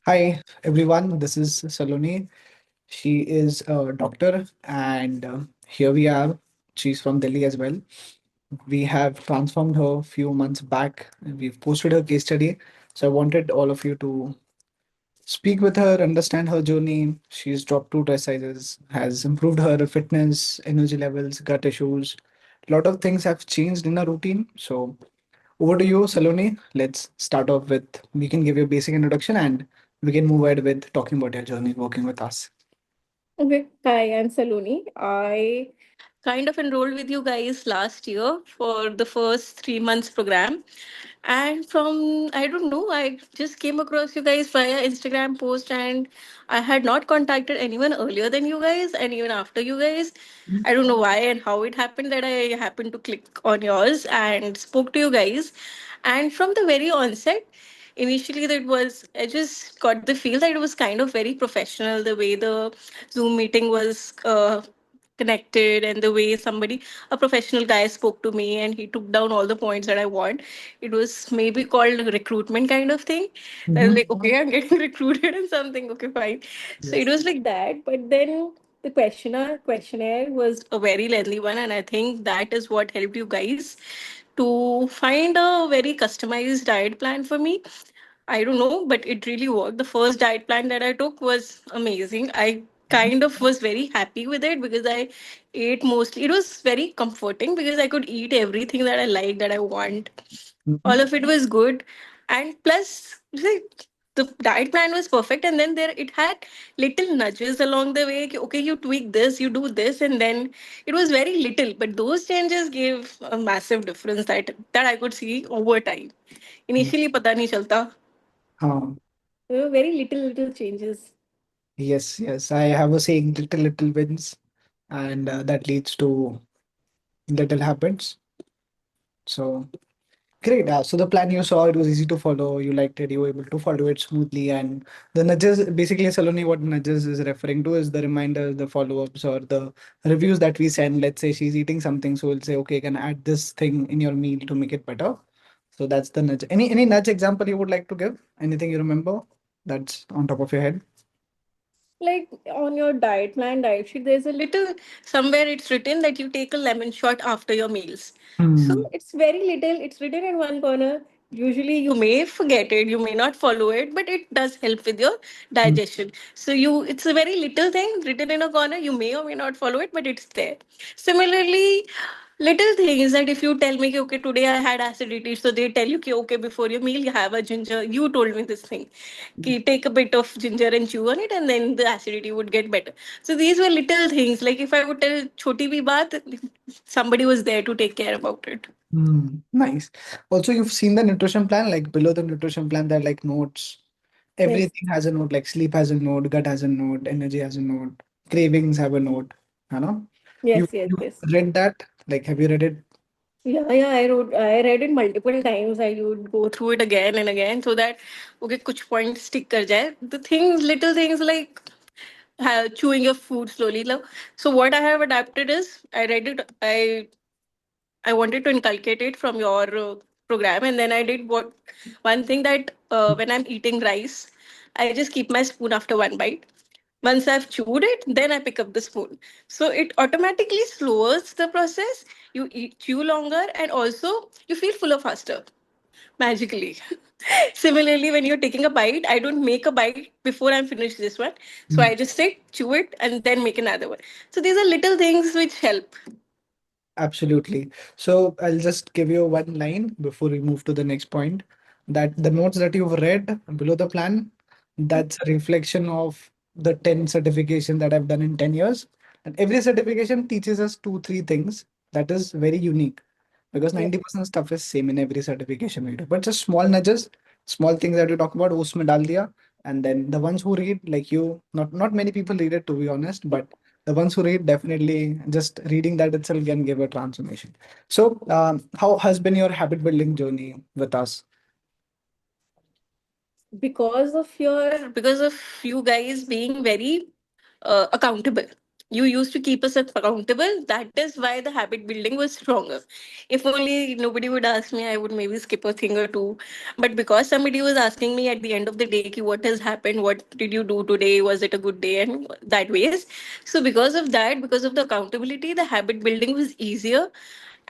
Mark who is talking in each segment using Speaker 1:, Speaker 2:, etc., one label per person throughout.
Speaker 1: Hi, everyone. This is Saloni. She is a doctor, and here we are. She's from Delhi as well. We have transformed her a few months back, and we've posted her case study. So I wanted all of you to speak with her, understand her journey. She's dropped 2 dress sizes, has improved her fitness, energy levels, gut issues. A lot of things have changed in her routine. So over to you, Saloni. Let's start off with we can give you a basic introduction and we can move ahead with talking about your journey working with us.
Speaker 2: Okay. Hi, I'm Saloni. I kind of enrolled with you guys last year for the first 3 months program. And from, I don't know, I just came across you guys via Instagram post and I had not contacted anyone earlier than you guys and even after you guys. I don't know why and how it happened that I happened to click on yours and spoke to you guys. And from the very onset, initially that was I just got the feel that it was kind of very professional the way the Zoom meeting was connected and the way somebody a professional guy spoke to me and he took down all the points that I want. It was maybe called recruitment kind of thing. I was
Speaker 1: Mm-hmm.
Speaker 2: like, okay, I'm getting recruited and something, okay, fine. So it
Speaker 1: Yes.
Speaker 2: was like that. But then the questionnaire was a very lengthy one, and I think that is what helped you guys to find a very customized diet plan for me. I don't know, but it really worked. The first diet plan that I took was amazing. I kind of was very happy with it because I ate mostly. It was very comforting because I could eat everything that I like, that I want.
Speaker 1: Mm-hmm.
Speaker 2: All of it was good. And plus, the diet plan was perfect. And then it had little nudges along the way. Okay, you tweak this, you do this, and then it was very little. But those changes gave a massive difference that I could see over time. Initially, pata nahi chalta.
Speaker 1: Um,
Speaker 2: Very little changes.
Speaker 1: yes, yes. I have a saying little wins, and that leads to little habits. So great. So the plan you saw, it was easy to follow. You liked it. You were able to follow it smoothly. And the nudges, basically, Saloni, what nudges is referring to is the reminders, the follow-ups, or the reviews that we send. Let's say she's eating something, so we'll say, okay, can add this thing in your meal to make it better. So that's the nudge. Any nudge example you would like to give? Anything you remember that's on top of your head?
Speaker 2: Like on your diet plan, diet sheet, there's a little somewhere it's written that you take a lemon shot after your meals.
Speaker 1: Hmm.
Speaker 2: So it's very little, it's written in one corner. Usually you may forget it, you may not follow it, but it does help with your
Speaker 1: Hmm.
Speaker 2: digestion. So it's a very little thing written in a corner. You may or may not follow it, but it's there. Similarly, little things that if you tell me, ki, okay, today I had acidity, so they tell you, ki, okay, before your meal, you have a ginger. You told me this thing. Ki, take a bit of ginger and chew on it, and then the acidity would get better. So these were little things. Like if I would tell choti bhi baat, somebody was there to take care about it.
Speaker 1: Nice. Also, you've seen the nutrition plan, like below the nutrition plan, there are like notes.
Speaker 2: Yes,
Speaker 1: Everything has a note, like sleep has a note, gut has a note, energy has a note, cravings have a note. You know, you
Speaker 2: yes, yes,
Speaker 1: you
Speaker 2: yes.
Speaker 1: read that? Like, have you read it?
Speaker 2: Yeah, I read it multiple times. I would go through it again and again so that okay, kuch points stick kar jaye. The things, little things like chewing your food slowly. So what I have adapted is I read it. I wanted to inculcate it from your program, and then I did what one thing that when I'm eating rice, I just keep my spoon after one bite. Once I've chewed it, then I pick up the spoon. So it automatically slows the process. Chew longer, and also you feel fuller faster magically. Similarly, when you're taking a bite, I don't make a bite before I'm finished this one. So I just sit, chew it, and then make another one. So these are little things which help.
Speaker 1: Absolutely. So I'll just give you one line before we move to the next point that the notes that you've read below the plan, that's a reflection of the 10 certification that I've done in 10 years. And every certification teaches us two, three things that is very unique because
Speaker 2: Yeah.
Speaker 1: 90% stuff is same in every certification we do. But just small nudges, small things that we talk about, usme dal diya. And then the ones who read, like you, not many people read it to be honest, but the ones who read definitely just reading that itself can give a transformation. So, how has been your habit building journey with us?
Speaker 2: Because of you guys being very accountable. You used to keep us accountable. That is why the habit building was stronger. If only nobody would ask me, I would maybe skip a thing or two. But because somebody was asking me at the end of the day, ki, what has happened? What did you do today? Was it a good day? And that ways. So because of that, because of the accountability, the habit building was easier,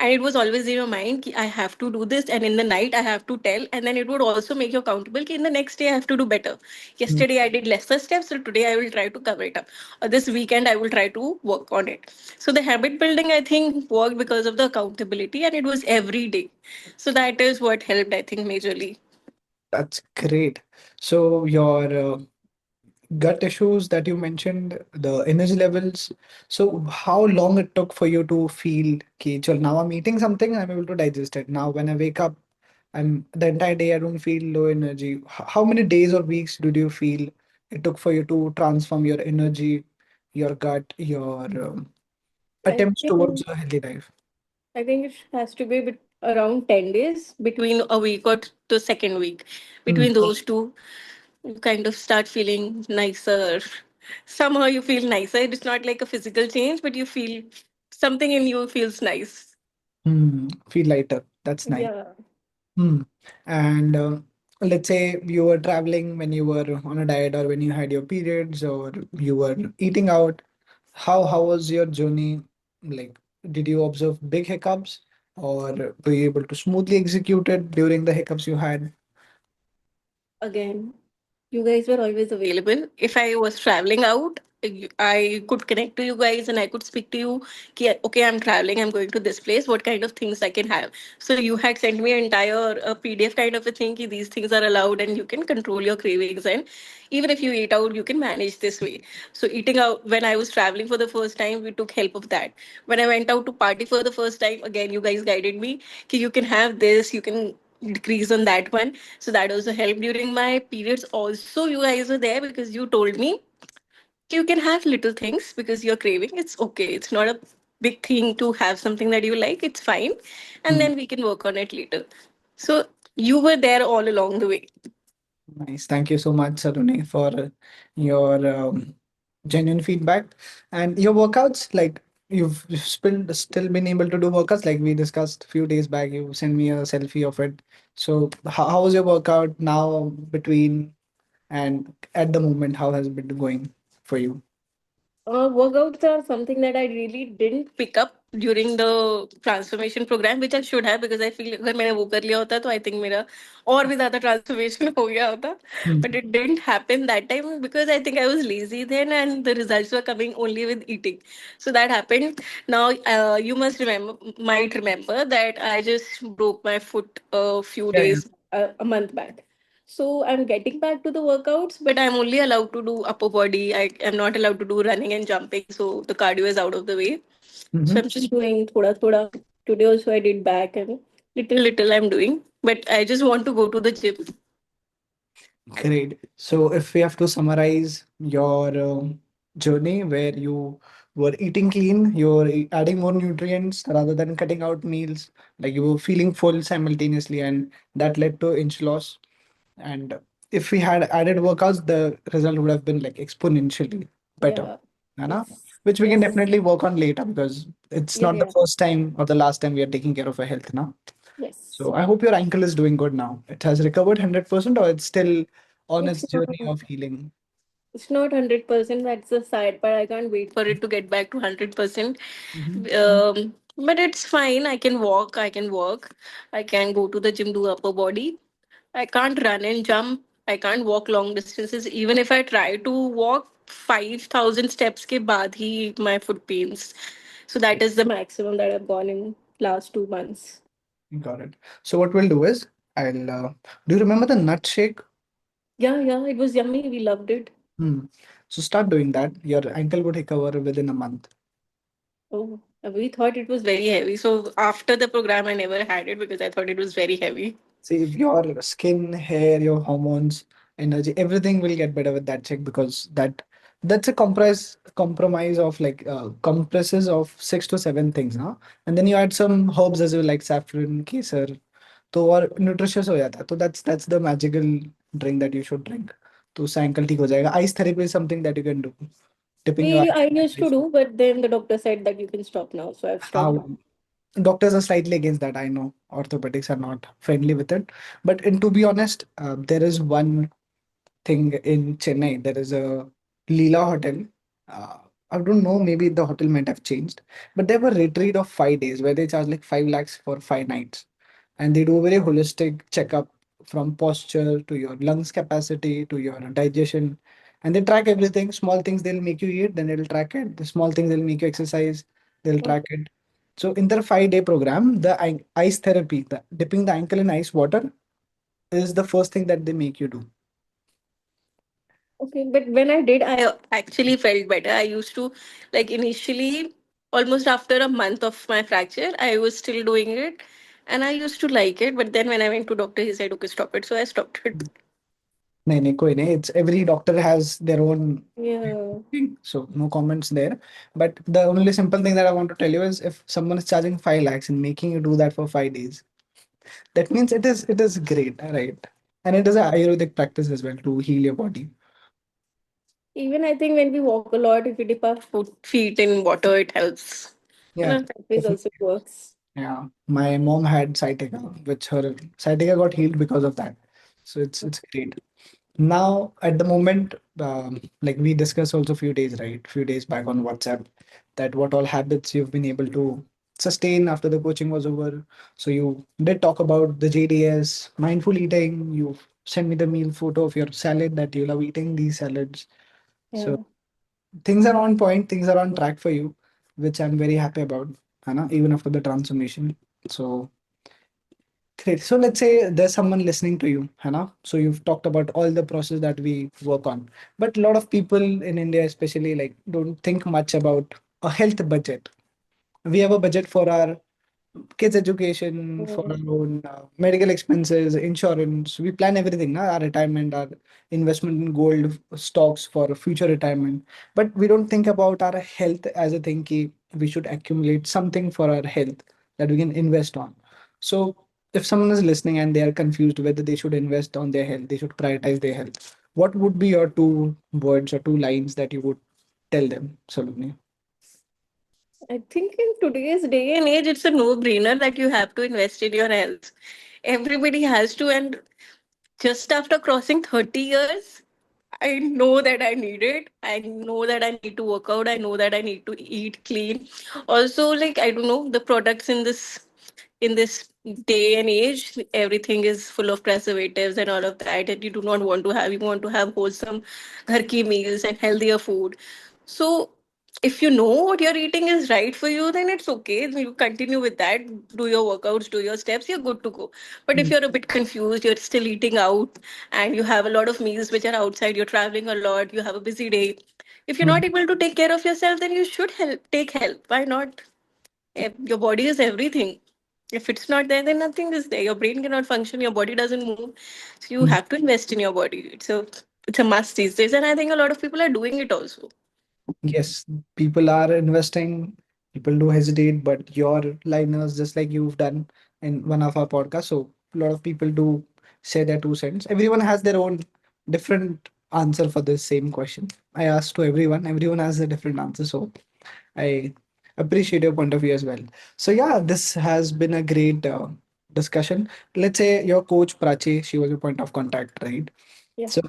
Speaker 2: and it was always in your mind ki, I have to do this, and in the night I have to tell, and then it would also make you accountable ki, in the next day I have to do better.
Speaker 1: Mm.
Speaker 2: Yesterday I did lesser steps, so today I will try to cover it up, or this weekend I will try to work on it. So the habit building, I think, worked because of the accountability, and it was every day. So that is what helped, I think, majorly.
Speaker 1: That's great. So your gut issues that you mentioned, the energy levels. So how long it took for you to feel, okay, chal, now I'm eating something, I'm able to digest it. Now when I wake up, I'm the entire day I don't feel low energy. How many days or weeks did you feel it took for you to transform your energy, your gut, your
Speaker 2: I
Speaker 1: attempts towards
Speaker 2: think
Speaker 1: a healthy life?
Speaker 2: I think it has to be around 10 days between a week or the second week.
Speaker 1: Mm.
Speaker 2: Between those two, you kind of start feeling nicer. Somehow you feel nicer. It's not like a physical change, but you feel something in you feels nice.
Speaker 1: Mm. Feel lighter. That's nice.
Speaker 2: Yeah.
Speaker 1: Hmm. And let's say you were traveling when you were on a diet or when you had your periods or you were eating out. How was your journey? Like, did you observe big hiccups or were you able to smoothly execute it during the hiccups you had?
Speaker 2: Again, you guys were always available. If I was traveling out, I could connect to you guys and I could speak to you. Okay, I'm traveling, I'm going to this place. What kind of things I can have? So you had sent me an entire PDF kind of a thing. These things are allowed and you can control your cravings. And even if you eat out, you can manage this way. So eating out, when I was traveling for the first time, we took help of that. When I went out to party for the first time, again, you guys guided me. You can have this, you can decrease on that one. So that also helped during my periods. Also, you guys were there because you told me you can have little things because you're craving. It's okay. It's not a big thing to have something that you like. It's fine. And
Speaker 1: Hmm.
Speaker 2: then we can work on it later. So you were there all along the way.
Speaker 1: Nice. Thank you so much, Saruni, for your genuine feedback and your workouts. Like you've still been able to do workouts, like we discussed a few days back. You sent me a selfie of it. So how was your workout now between and at the moment? How has it been going for you?
Speaker 2: Workouts are something that I really didn't pick up during the transformation program, which I should have because I feel अगर मैंने वो कर लिया होता तो I think मेरा और भी ज़्यादा transformation हो गया होता.
Speaker 1: Hmm.
Speaker 2: But it didn't happen that time because I think I was lazy then and the results were coming only with eating. So that happened. Now you might remember that I just broke my foot a few
Speaker 1: Yeah, yeah.
Speaker 2: days, a month back. So I'm getting back to the workouts, but I'm only allowed to do upper body. I am not allowed to do running and jumping. So the cardio is out of the way. So
Speaker 1: Hmm.
Speaker 2: I'm just doing thoda thoda. Today also I did back and little I'm doing. But I just want to go to the gym.
Speaker 1: Great. So, if we have to summarize your journey where you were eating clean, you were adding more nutrients rather than cutting out meals, like you were feeling full simultaneously, and that led to inch loss. And if we had added workouts, the result would have been like exponentially better,
Speaker 2: Yeah.
Speaker 1: Anna,
Speaker 2: Yes.
Speaker 1: which we can
Speaker 2: Yes.
Speaker 1: definitely work on later because it's
Speaker 2: Yeah.
Speaker 1: not the
Speaker 2: Yeah.
Speaker 1: first time or the last time we are taking care of our health now.
Speaker 2: Yes.
Speaker 1: So I hope your ankle is doing good now. It has recovered 100% or it's still on
Speaker 2: It's
Speaker 1: its
Speaker 2: not.
Speaker 1: journey of healing.
Speaker 2: It's not 100%. That's the side part. I can't wait for it to get back to 100%.
Speaker 1: Hmm.
Speaker 2: But it's fine. I can walk. I can work. I can go to the gym, do upper body. I can't run and jump. I can't walk long distances. Even if I try to walk 5,000 steps ke baad hi my foot pains. So that is the maximum that I've gone in last 2 months.
Speaker 1: Got it. So what we'll do is I'll do you remember the nut shake?
Speaker 2: Yeah, yeah, it was yummy. We loved it.
Speaker 1: Hmm. So start doing that. Your ankle would recover within a month.
Speaker 2: Oh, we thought it was very heavy. So after the program, I never had it because I thought it was very heavy.
Speaker 1: See, if your skin, hair, your hormones, energy, everything will get better with that check because that's a compromise of like compresses of 6 to 7 things, now. And then you add some herbs as well like saffron, kesar, तो और nutritious हो जाता है. तो that's the magical drink that you should drink. तो उससे ankle ठीक हो जाएगा. Ice therapy is something that you can do. dipping your
Speaker 2: We I used to
Speaker 1: ice.
Speaker 2: do, but then the doctor said that you can stop now, so I've stopped
Speaker 1: How
Speaker 2: now.
Speaker 1: doctors are slightly against that. I know orthopedics are not friendly with it, but and to be honest, there is one thing in Chennai. There is a Leela hotel. Uh, I don't know, maybe the hotel might have changed, but they have a retreat of 5 days where they charge like 5 lakhs for 5 nights. And they do a very holistic checkup from posture to your lungs capacity to your digestion. And they track everything. Small things they'll make you eat, then they'll track it. The small things they'll make you exercise, they'll track it. So in their 5 day program, the ice therapy, the dipping the ankle in ice water is the first thing that they make you do.
Speaker 2: Okay, but when I did, I actually felt better. I used to, like, initially, almost after a month of my fracture, I was still doing it, and I used to like it. But then when I went to doctor, he said, "Okay, stop it." So I stopped it.
Speaker 1: नहीं नहीं कोई नहीं. It's every doctor has their own
Speaker 2: Yeah.
Speaker 1: thing, so no comments there. But the only simple thing that I want to tell you is if someone is charging 5 lakhs and making you do that for 5 days, that means it is great, right? And it is a Ayurvedic practice as well to heal your body.
Speaker 2: Even I think when we walk a lot, if we dip our feet in water, it helps. You
Speaker 1: Yeah,
Speaker 2: know, that way
Speaker 1: definitely.
Speaker 2: also works.
Speaker 1: Yeah. My mom had sciatica, which her sciatica got healed because of that. So it's great. Now at the moment, like we discussed also few days, right? Few days back on WhatsApp, that what all habits you've been able to sustain after the coaching was over. So you did talk about the JDS, mindful eating. You sent me the meal photo of your salad that you love eating these salads. So
Speaker 2: Yeah.
Speaker 1: things are on point, things are on track for you, which I'm very happy about, Hannah, even after the transformation. So great. So let's say there's someone listening to you, Hannah. So you've talked about all the process that we work on, but a lot of people in India, especially, like don't think much about a health budget. We have a budget for our kids' education, for our
Speaker 2: Mm.
Speaker 1: own medical expenses, insurance. We plan everything, na? Our retirement, our investment in gold stocks for future retirement. But we don't think about our health as a thing. Ki we should accumulate something for our health that we can invest on. So if someone is listening and they are confused whether they should invest on their health, they should prioritize their health. What would be your 2 words or 2 lines that you would tell them, Saloni?
Speaker 2: I think in today's day and age, it's a no-brainer that you have to invest in your health. Everybody has to, and just after crossing 30 years, I know that I need it. I know that I need to work out. I know that I need to eat clean. Also, like, I don't know, the products in this day and age, everything is full of preservatives and all of that, and you do not want to have. You want to have wholesome ghar ki meals and healthier food. So if you know what you're eating is right for you, then it's okay. You continue with that, do your workouts, do your steps, you're good to go. But if
Speaker 1: Mm,
Speaker 2: you're a bit confused, you're still eating out, and you have a lot of meals which are outside, you're traveling a lot, you have a busy day, if you're not
Speaker 1: mm,
Speaker 2: able to take care of yourself, then you should take help. Why not? Your body is everything. If it's not there, then nothing is there. Your brain cannot function, your body doesn't move. So you
Speaker 1: mm.
Speaker 2: have to invest in your body. It's a must these days, and I think a lot of people are doing it also.
Speaker 1: Yes, people are investing, people do hesitate, but your liners, just like you've done in one of our podcasts, so a lot of people do say their 2 cents. Everyone has their own different answer for this same question. I asked to everyone, everyone has a different answer. So I appreciate your point of view as well. So yeah, this has been a great discussion. Let's say your coach Prachi, she was your point of contact, right?
Speaker 2: Yeah.
Speaker 1: So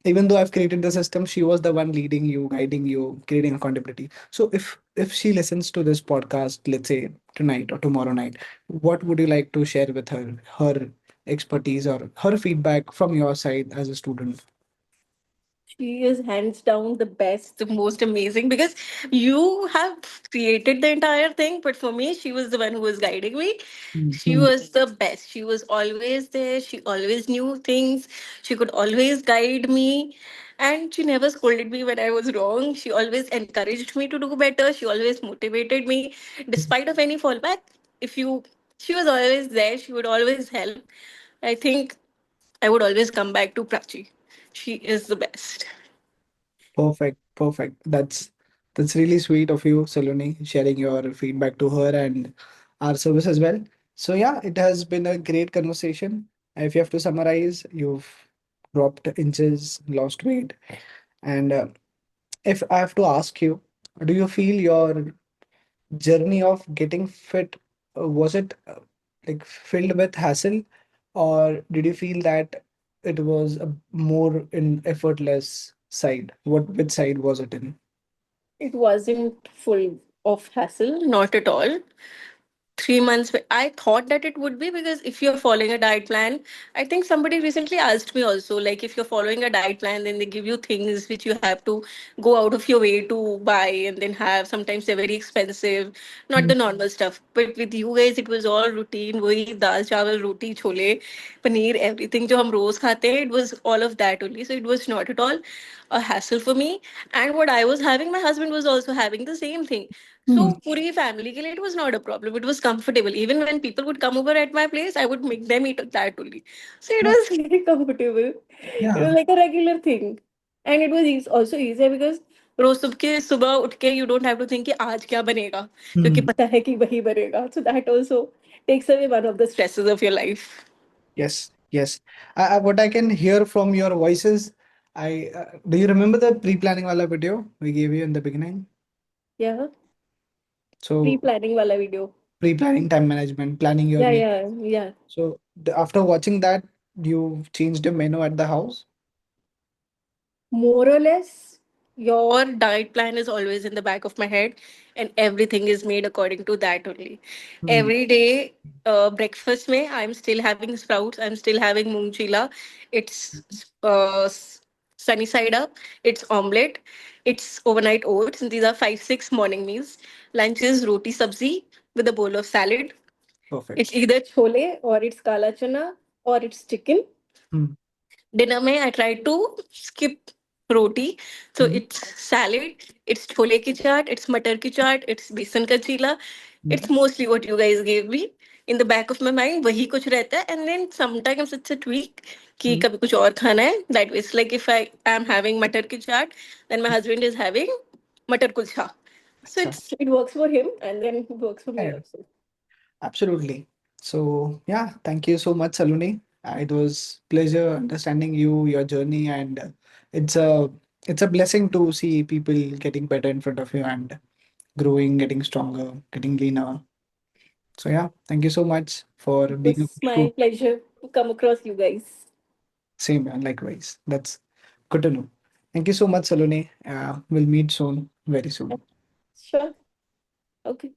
Speaker 1: even though I've created the system, she was the one leading you, guiding you, creating accountability. So if she listens to this podcast, let's say tonight or tomorrow night, what would you like to share with her, her expertise or her feedback from your side as a student?
Speaker 2: She is hands down the best, the most amazing, because you have created the entire thing. But for me, she was the one who was guiding me. She
Speaker 1: Mhm.
Speaker 2: was the best. She was always there. She always knew things. She could always guide me. And she never scolded me when I was wrong. She always encouraged me to do better. She always motivated me. Despite of any fallback, if you she was always there. She would always help. I think I would always come back to Prachi. She is the best.
Speaker 1: Perfect, perfect. That's really sweet of you, Saloni, sharing your feedback to her and our service as well. So yeah, it has been a great conversation. If you have to summarize, you've dropped inches, lost weight, and if I have to ask you, do you feel your journey of getting fit was it like filled with hassle, or did you feel that it was a more in effortless side? What which side was it in?
Speaker 2: It wasn't full of hassle, not at all. 3 months, I thought that it would be, because if you're following a diet plan, I think somebody recently asked me also, like, if you're following a diet plan, then they give you things which you have to go out of your way to buy and then have. Sometimes they're very expensive, not
Speaker 1: Mm,
Speaker 2: the normal stuff. But with you guys, it was all routine, वही दाल चावल रोटी chole paneer everything जो हम रोज खाते हैं, it was all of that only. So it was not at all a hassle for me. And what I was having, my husband was also having the same thing. So
Speaker 1: mm,
Speaker 2: puri family ke liye it was not a problem. It was comfortable. Even when people would come over at my place, I would make them eat that only. So it
Speaker 1: no,
Speaker 2: was very comfortable. It was
Speaker 1: yeah.
Speaker 2: like a regular thing. And it was also easier because रोज सुबह उठ के you don't have to think कि आज क्या बनेगा, क्योंकि
Speaker 1: Mm,
Speaker 2: पता है कि वही बनेगा. So that also takes away one of the stresses of your life.
Speaker 1: yes, yes. What I can hear from your voices, do you remember the pre-planning wala video we gave you in the beginning?
Speaker 2: Yeah,
Speaker 1: So
Speaker 2: pre-planning wala video.
Speaker 1: pre-planning time management, planning your
Speaker 2: Yeah,
Speaker 1: meal.
Speaker 2: yeah, yeah.
Speaker 1: So after watching that, you changed the menu at the house?
Speaker 2: More or less, your diet plan is always in the back of my head, and everything is made according to that only.
Speaker 1: Hmm.
Speaker 2: Every day, breakfast mein I'm still having sprouts, I'm still having moong chila. It's sunny side up, it's omelette, it's overnight oats, and these are 5 6 morning meals. Lunch is roti sabzi with a bowl of salad.
Speaker 1: Perfect.
Speaker 2: It's either chole, or it's kala chana, or it's chicken.
Speaker 1: Hmm.
Speaker 2: Dinner mein I try to skip roti. So
Speaker 1: Hmm.
Speaker 2: it's salad, it's chole ki chaat, it's matar ki chaat, it's besan ka chila.
Speaker 1: Hmm.
Speaker 2: It's mostly what you guys gave me. In the back of my mind, वही कुछ रहता है. And then sometimes it's a tweak कि
Speaker 1: Hmm.
Speaker 2: कभी कुछ और खाना है. That way, it's like if I am having matar ki chaat, then my husband is having matar kulcha. So
Speaker 1: Acha.
Speaker 2: it works for him, and then it works for me
Speaker 1: Yeah,
Speaker 2: also.
Speaker 1: absolutely. So yeah, thank you so much, Saloni. It was pleasure understanding you, your journey, and it's a it's a blessing to see people getting better in front of you and growing, getting stronger, getting leaner. So yeah, thank you so much for
Speaker 2: It
Speaker 1: being a
Speaker 2: was my pleasure to come across you guys.
Speaker 1: same man, likewise. That's good to know. Thank you so much, Saloni. We'll meet soon, very soon.
Speaker 2: Sure. Okay.